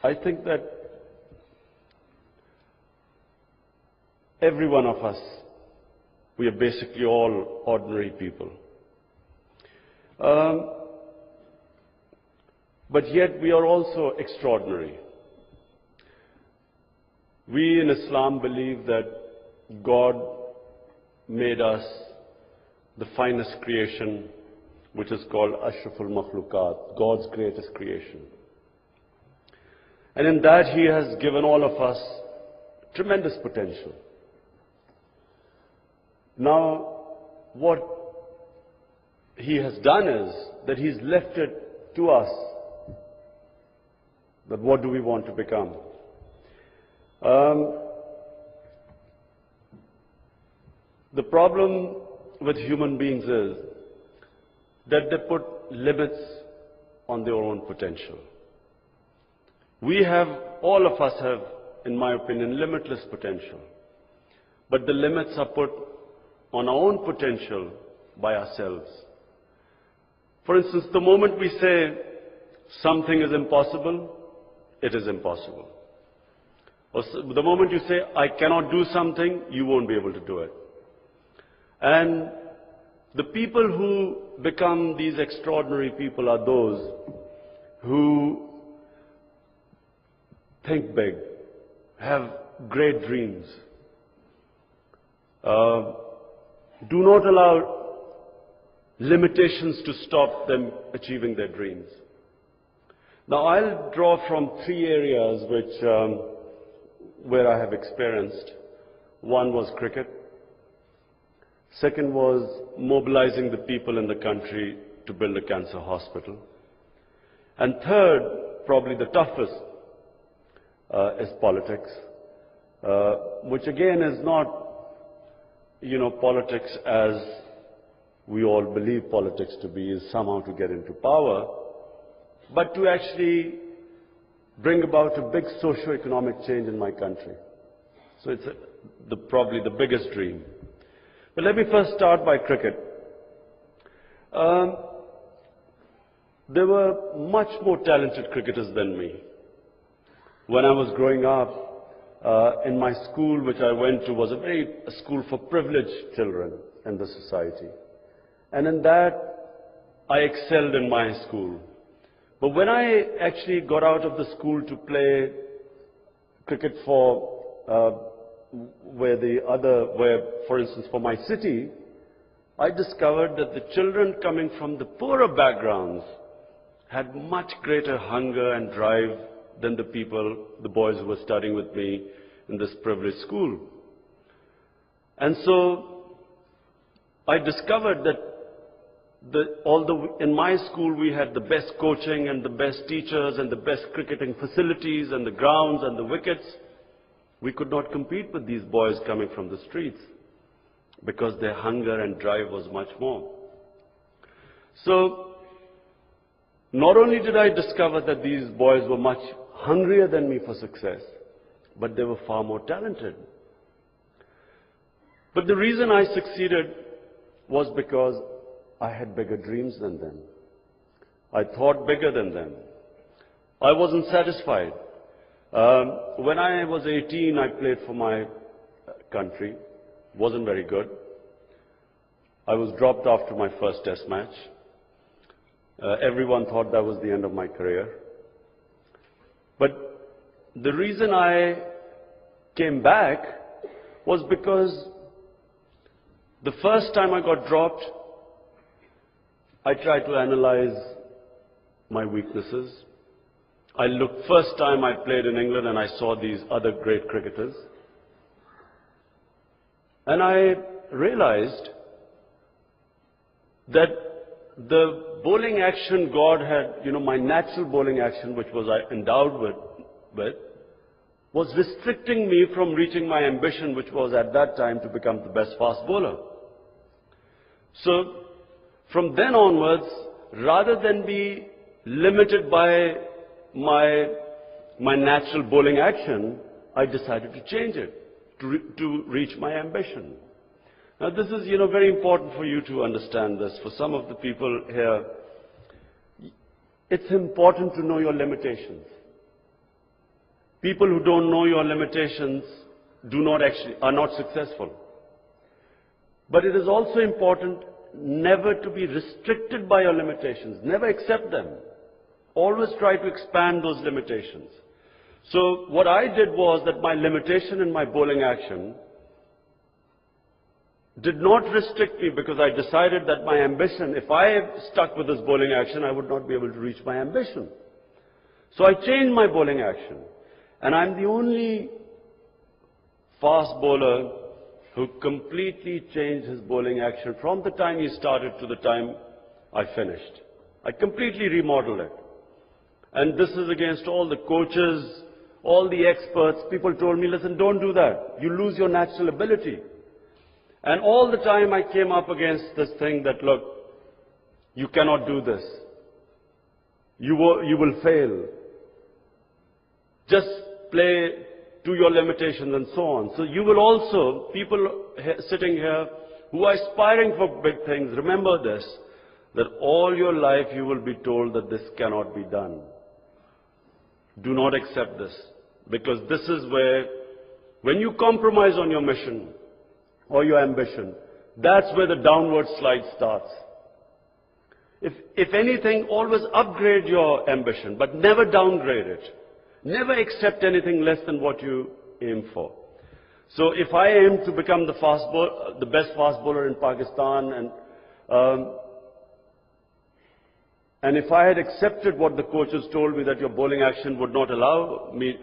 I think that every one of us, we are basically all ordinary people. But yet we are also extraordinary. We in Islam believe that God made us the finest creation, which is called Ashraful Makhlukat, God's greatest creation. And in that He has given all of us tremendous potential. Now, what He has done is that He's left it to us, that what do we want to become. The problem with human beings is that they put limits on their own potential. We have, all of us have, in my opinion, limitless potential. But the limits are put on our own potential by ourselves. For instance, the moment we say something is impossible, it is impossible. Or the moment you say, I cannot do something, you won't be able to do it. And the people who become these extraordinary people are those who think big, have great dreams, do not allow limitations to stop them achieving their dreams. Now I'll draw from three areas where I have experienced. One was cricket. Second was mobilizing the people in the country to build a cancer hospital. And third, probably the toughest, is politics, which again is not, politics as we all believe politics to be, is somehow to get into power, but to actually bring about a big socio-economic change in my country. So it's probably the biggest dream. But let me first start by cricket. There were much more talented cricketers than me. When I was growing up, in my school, which I went to, was a school for privileged children in the society. And in that, I excelled in my school. But when I actually got out of the school to play cricket for, for instance, for my city, I discovered that the children coming from the poorer backgrounds had much greater hunger and drive than the boys who were studying with me in this privileged school. And so I discovered that although in my school we had the best coaching and the best teachers and the best cricketing facilities and the grounds and the wickets, we could not compete with these boys coming from the streets because their hunger and drive was much more. So not only did I discover that these boys were much hungrier than me for success, but they were far more talented. But the reason I succeeded was because I had bigger dreams than them. I thought bigger than them. I wasn't satisfied. When I was 18, I played for my country. Wasn't very good. I was dropped after my first test match. Everyone thought that was the end of my career. But the reason I came back was because the first time I got dropped, I tried to analyze my weaknesses. First time I played in England and I saw these other great cricketers. And I realized that the bowling action God had, my natural bowling action, which was I endowed with, was restricting me from reaching my ambition, which was at that time to become the best fast bowler. So from then onwards, rather than be limited by my natural bowling action, I decided to change it to reach my ambition. Now this is, very important for you to understand this. For some of the people here, it's important to know your limitations. People who don't know your limitations are not successful. But it is also important never to be restricted by your limitations. Never accept them. Always try to expand those limitations. So what I did was that my limitation in my bowling action did not restrict me, because I decided that my ambition, if I stuck with this bowling action, I would not be able to reach my ambition. So I changed my bowling action. And I'm the only fast bowler who completely changed his bowling action from the time he started to the time I finished. I completely remodeled it. And this is against all the coaches, all the experts. People told me, listen, don't do that. You lose your natural ability. And all the time I came up against this thing that, look, you cannot do this. You will fail. Just play to your limitations and so on. So you will also, people sitting here who are aspiring for big things, remember this, that all your life you will be told that this cannot be done. Do not accept this, because this is where, when you compromise on your mission or your ambition, that's where the downward slide starts. If anything, always upgrade your ambition, but never downgrade it. Never accept anything less than what you aim for. So if I aim to become the best fast bowler in Pakistan, and if I had accepted what the coaches told me, that your bowling action would not allow me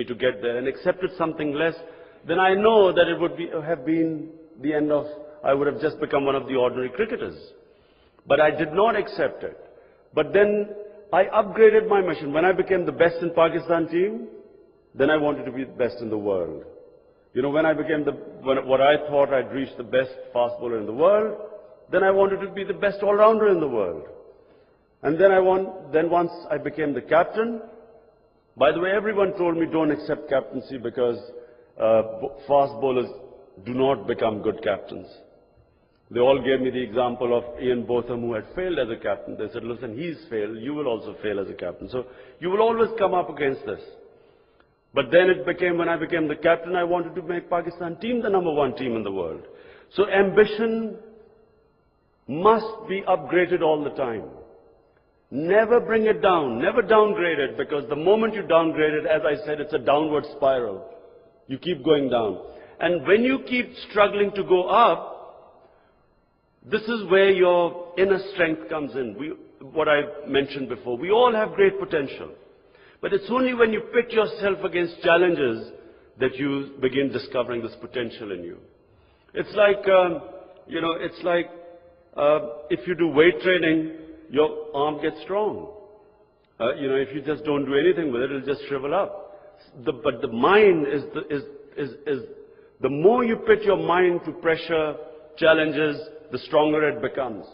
to get there, and accepted something less, then I know that it would have been the end of, I would have just become one of the ordinary cricketers. But I did not accept it. But then I upgraded my mission. When I became the best in Pakistan team, then I wanted to be the best in the world. You know, when I became what I thought I'd reached the best fast bowler in the world, then I wanted to be the best all-rounder in the world. And then once I became the captain, by the way, everyone told me don't accept captaincy because fast bowlers do not become good captains. They all gave me the example of Ian Botham, who had failed as a captain. They said, listen, he's failed, you will also fail as a captain. So you will always come up against this. But then it became, when I became the captain, I wanted to make Pakistan team the #1 team in the world. So ambition must be upgraded all the time. Never bring it down, never downgrade it, because the moment you downgrade it, as I said, it's a downward spiral. You keep going down. And when you keep struggling to go up, this is where your inner strength comes in. What I mentioned before, we all have great potential. But it's only when you pit yourself against challenges that you begin discovering this potential in you. It's like, if you do weight training, your arm gets strong. If you just don't do anything with it, it'll just shrivel up. But the mind is the more you put your mind to pressure, challenges, the stronger it becomes.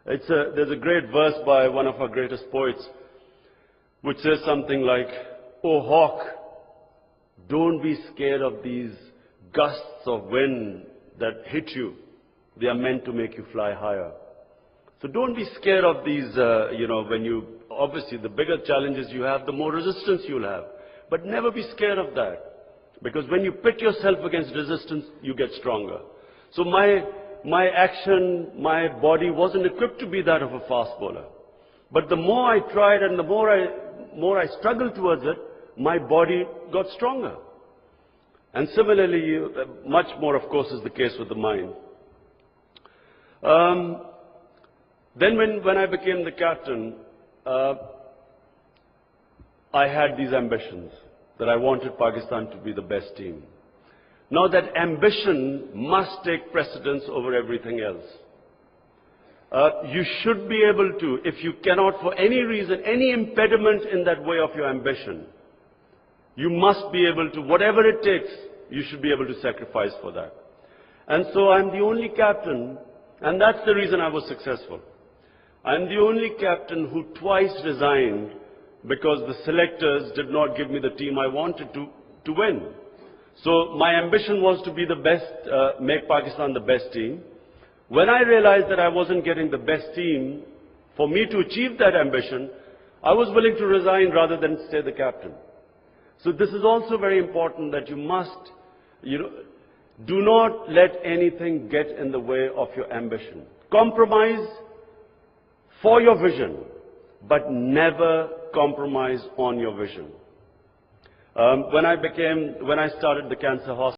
There's a great verse by one of our greatest poets, which says something like, "O hawk, don't be scared of these gusts of wind that hit you. They are meant to make you fly higher." So don't be scared of these, obviously the bigger challenges you have, the more resistance you'll have. But never be scared of that. Because when you pit yourself against resistance, you get stronger. So my action, my body wasn't equipped to be that of a fast bowler. But the more I tried and the more I struggled towards it, my body got stronger. And similarly, much more, of course, is the case with the mind. Then when I became the captain, I had these ambitions that I wanted Pakistan to be the best team. Now that ambition must take precedence over everything else. You should be able to, if you cannot for any reason, any impediment in that way of your ambition, you must be able to, whatever it takes, you should be able to sacrifice for that. And so I'm the only captain, and that's the reason I was successful. I'm the only captain who twice resigned because the selectors did not give me the team I wanted to win. So my ambition was to be the best, make Pakistan the best team. When I realized that I wasn't getting the best team, for me to achieve that ambition, I was willing to resign rather than stay the captain. So this is also very important, that you must, do not let anything get in the way of your ambition. Compromise for your vision, but never compromise on your vision. When I started the cancer hospital,